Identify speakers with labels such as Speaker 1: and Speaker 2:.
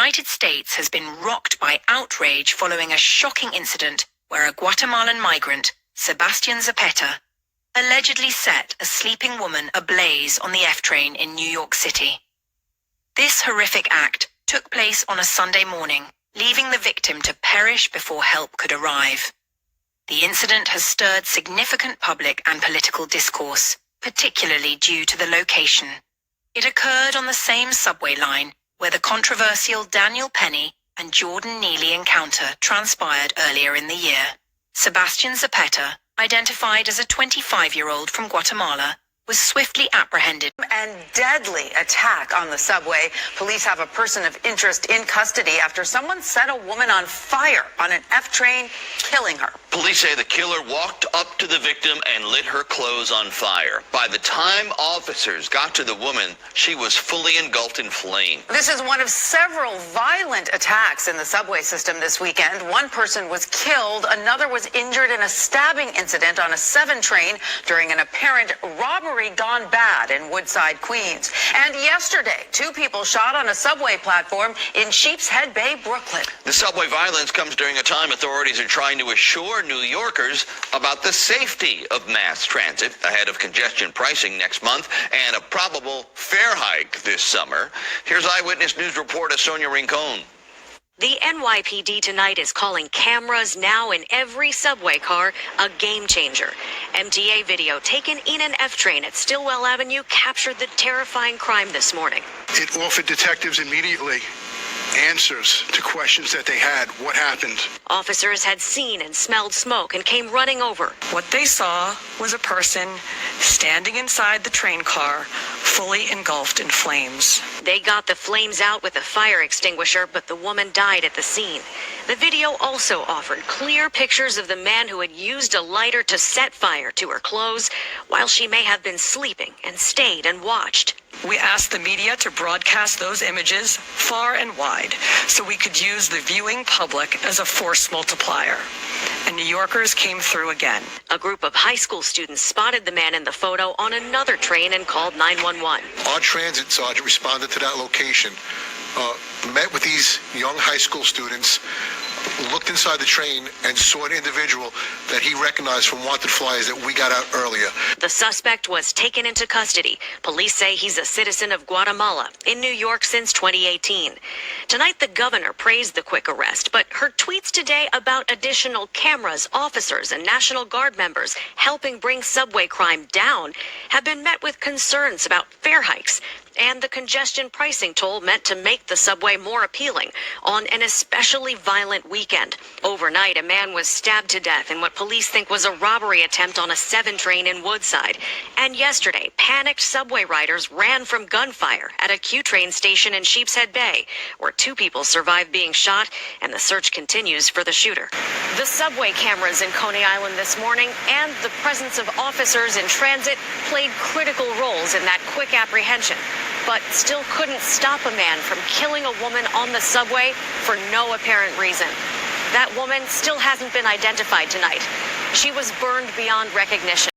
Speaker 1: United States has been rocked by outrage following a shocking incident where a Guatemalan migrant, Sebastian Zapeta, allegedly set a sleeping woman ablaze on the F train in New York City. This horrific act took place on a Sunday morning, leaving the victim to perish before help could arrive. The incident has stirred significant public and political discourse, particularly due to the location. It occurred on the same subway line where the controversial Daniel Penny and Jordan Neely encounter transpired earlier in the year. Sebastian Zapeta, identified as a 25-year-old from Guatemala, was swiftly apprehended.
Speaker 2: And deadly attack on the subway. Police have a person of interest in custody after someone set a woman on fire on an F train, killing her.
Speaker 3: Police say the killer walked up to the victim and lit her clothes on fire. By the time officers got to the woman, she was fully engulfed in flame.
Speaker 2: This is one of several violent attacks in the subway system this weekend. One person was killed, another was injured in a stabbing incident on a 7 train during an apparent robbery gone bad in Woodside, Queens. And yesterday, 2 people shot on a subway platform in Sheepshead Bay, Brooklyn.
Speaker 3: The subway violence comes during a time authorities are trying to assure New Yorkers about the safety of mass transit ahead of congestion pricing next month and a probable fare hike this summer. Here's Eyewitness News reporter Sonia Rincon.
Speaker 4: The NYPD tonight is calling cameras now in every subway car a game changer. MTA video taken in an F train at Stillwell Avenue captured the terrifying crime this morning.
Speaker 5: It offered detectives immediately answers to questions that they had. What happened?
Speaker 4: Officers had seen and smelled smoke and came running over.
Speaker 6: What they saw was a person standing inside the train car, fully engulfed in flames.
Speaker 4: They got the flames out with a fire extinguisher, but the woman died at the scene. The video also offered clear pictures of the man who had used a lighter to set fire to her clothes while she may have been sleeping and stayed and watched.
Speaker 6: We asked the media to broadcast those images far and wide so we could use the viewing public as a force multiplier. And New Yorkers came through again.
Speaker 4: A group of high school students spotted the man in the photo on another train and called 911.
Speaker 5: Our transit sergeant responded to that location, met with these young high school students, looked inside the train and saw an individual that he recognized from wanted flyers that we got out earlier.
Speaker 4: The suspect was taken into custody. Police say he's a citizen of Guatemala, in New York since 2018. Tonight, the governor praised the quick arrest, but her tweets today about additional cameras, officers, and National Guard members helping bring subway crime down have been met with concerns about fare hikes and the congestion pricing toll meant to make the subway more appealing on an especially violent weekend. Overnight, a man was stabbed to death in what police think was a robbery attempt on a 7 train in Woodside. And yesterday, panicked subway riders ran from gunfire at a Q train station in Sheepshead Bay, where 2 people survived being shot, and the search continues for the shooter. The subway cameras in Coney Island this morning and the presence of officers in transit played critical roles in that quick apprehension, but still couldn't stop a man from killing a woman on the subway for no apparent reason. That woman still hasn't been identified tonight. She was burned beyond recognition.